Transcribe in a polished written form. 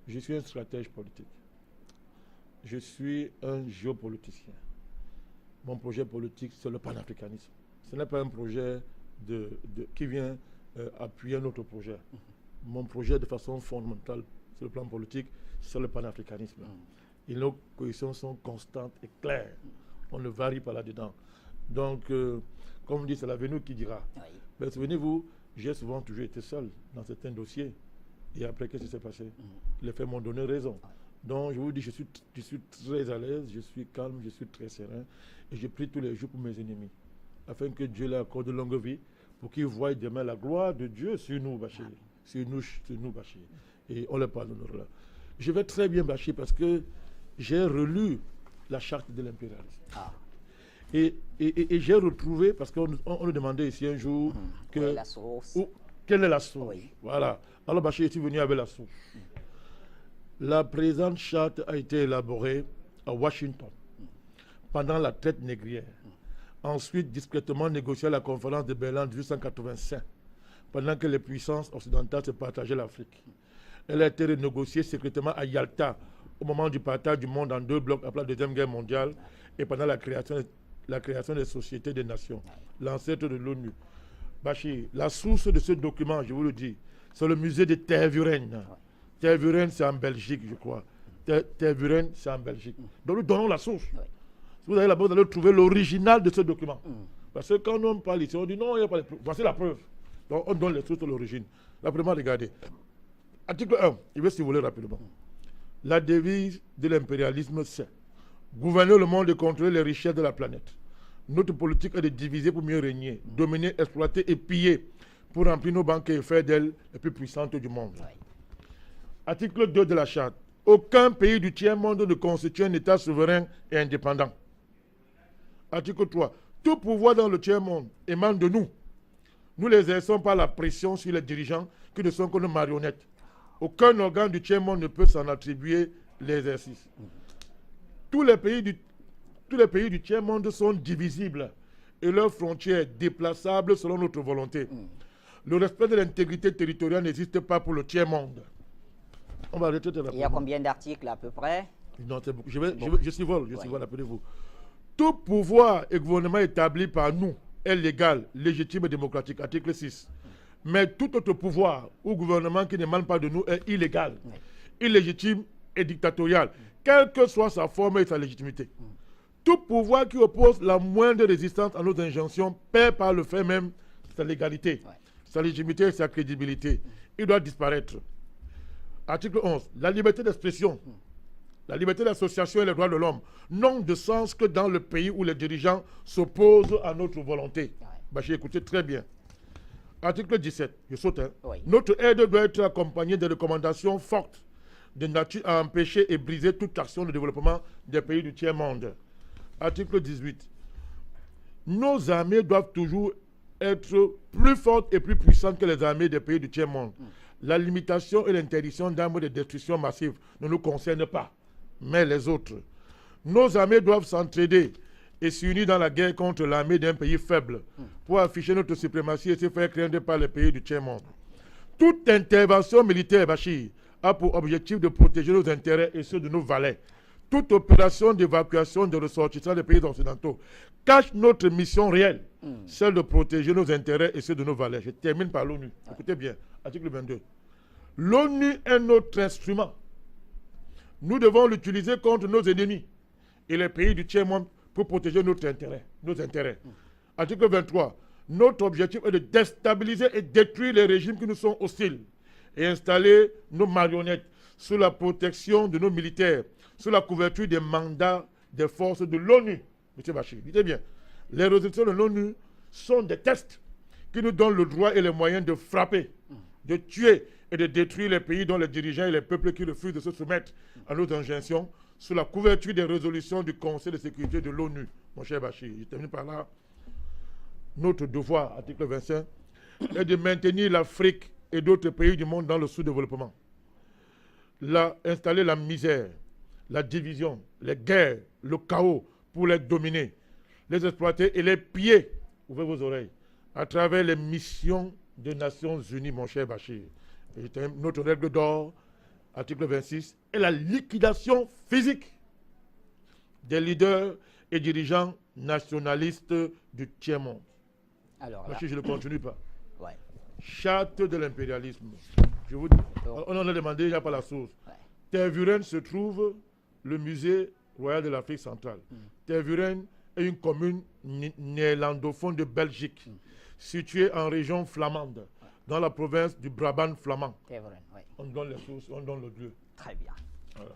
Je suis un stratège politique. Je suis un géopoliticien. Mon projet politique, c'est le panafricanisme. Ce n'est pas un projet qui vient appuyer un autre projet. Mon projet, de façon fondamentale, sur le plan politique, c'est le panafricanisme. Et nos positions sont constantes et claires. On ne varie pas là-dedans. Donc, comme on dit, c'est l'avenir qui dira. Oui. Mais souvenez-vous, j'ai souvent toujours été seul dans certains dossiers. Et après, qu'est-ce qui s'est passé? Les faits m'ont donné raison. Donc, je vous dis, je suis très à l'aise, je suis calme, je suis très serein. Et je prie tous les jours pour mes ennemis, afin que Dieu leur accorde de longue vie, pour qu'ils voient demain la gloire de Dieu sur nous, Bachir. Sur nous, Bachir. Et on leur parle d'honneur là. Je vais très bien, Bachir, parce que j'ai relu la charte de l'impérialisme. Et j'ai retrouvé, parce qu'on nous demandait ici un jour quelle est la source. Quelle est la source? Oui. Voilà. Alors, Bachir, je suis venu avec la source. La présente charte a été élaborée à Washington pendant la traite négrière. Ensuite, discrètement négociée à la conférence de Berlin en 1885, pendant que les puissances occidentales se partageaient l'Afrique. Elle a été renégociée secrètement à Yalta au moment du partage du monde en deux blocs après la Deuxième Guerre mondiale et pendant la création des sociétés des nations, l'ancêtre de l'ONU. Bachir, la source de ce document, je vous le dis, c'est le musée de Tervuren. Tervuren, c'est en Belgique, je crois. Tervuren, c'est en Belgique. Donc, nous donnons la source. Si vous allez là-bas, vous allez trouver l'original de ce document. Parce que quand on parle ici, on dit non, il n'y a pas de preuve. Voici la preuve. Donc, on donne les sources de l'origine. Là, vraiment, regardez. Article 1, je vais si vous voulez rapidement. La devise de l'impérialisme, c'est gouverner le monde et contrôler les richesses de la planète. Notre politique est de diviser pour mieux régner, dominer, exploiter et piller pour remplir nos banques et faire d'elles les plus puissantes du monde. Article 2 de la charte. Aucun pays du tiers-monde ne constitue un État souverain et indépendant. Article 3. Tout pouvoir dans le tiers-monde émane de nous. Nous l'exerçons par la pression sur les dirigeants qui ne sont que nos marionnettes. Aucun organe du tiers-monde ne peut s'en attribuer l'exercice. Tous les pays du tiers-monde sont divisibles et leurs frontières déplaçables selon notre volonté. Le respect de l'intégrité territoriale n'existe pas pour le tiers-monde. On va arrêter de Il y a combien d'articles à peu près? Non, c'est beaucoup. Je survole, appelez-vous. Tout pouvoir et gouvernement établi par nous est légal, légitime et démocratique. Article 6. Mais tout autre pouvoir ou gouvernement qui n'émane pas de nous est illégal, illégitime et dictatorial, quelle que soit sa forme et sa légitimité. Tout pouvoir qui oppose la moindre résistance à nos injonctions perd par le fait même sa légalité, sa légitimité et sa crédibilité. Il doit disparaître. Article 11. La liberté d'expression, la liberté d'association et les droits de l'homme n'ont de sens que dans le pays où les dirigeants s'opposent à notre volonté. Bachir, écoutez très bien. Article 17. Je saute. Notre aide doit être accompagnée de recommandations fortes de nature à empêcher et briser toute action de développement des pays du tiers-monde. Article 18. Nos armées doivent toujours être plus fortes et plus puissantes que les armées des pays du tiers-monde. La limitation et l'interdiction d'armes de destruction massive ne nous concernent pas, mais les autres. Nos armées doivent s'entraider et s'unir dans la guerre contre l'armée d'un pays faible pour afficher notre suprématie et se faire craindre par les pays du tiers-monde. Toute intervention militaire, Bachir, a pour objectif de protéger nos intérêts et ceux de nos valets. Toute opération d'évacuation de ressortissants des pays occidentaux cache notre mission réelle, celle de protéger nos intérêts et ceux de nos valets. Je termine par l'ONU. Écoutez bien, article 22. L'ONU est notre instrument. Nous devons l'utiliser contre nos ennemis et les pays du tiers-monde pour protéger nos intérêts. Article 23. Notre objectif est de déstabiliser et détruire les régimes qui nous sont hostiles et installer nos marionnettes sous la protection de nos militaires, sous la couverture des mandats des forces de l'ONU. M. Bachir, dites bien, les résolutions de l'ONU sont des tests qui nous donnent le droit et les moyens de frapper, de tuer et de détruire les pays dont les dirigeants et les peuples qui refusent de se soumettre à nos injonctions sous la couverture des résolutions du Conseil de sécurité de l'ONU. Mon cher Bachir, je termine par là. Notre devoir, article 25, est de maintenir l'Afrique et d'autres pays du monde dans le sous-développement. Installer la misère, la division, les guerres, le chaos pour les dominer, les exploiter et les piller, ouvrez vos oreilles, à travers les missions des Nations Unies, mon cher Bachir. Et notre règle d'or, article 26, est la liquidation physique des leaders et dirigeants nationalistes du tiers-monde. Alors Parce là, que je ne continue pas. ouais. Charte de l'impérialisme. Je vous dis, on en a demandé, il n'y a pas la source. Ouais. Tervuren se trouve le musée royal de l'Afrique centrale. Tervuren est une commune néerlandophone de Belgique, située en région flamande, dans la province du Brabant flamand. Tervuren, ouais. On donne les sources, on donne le lieu. Très bien. Voilà.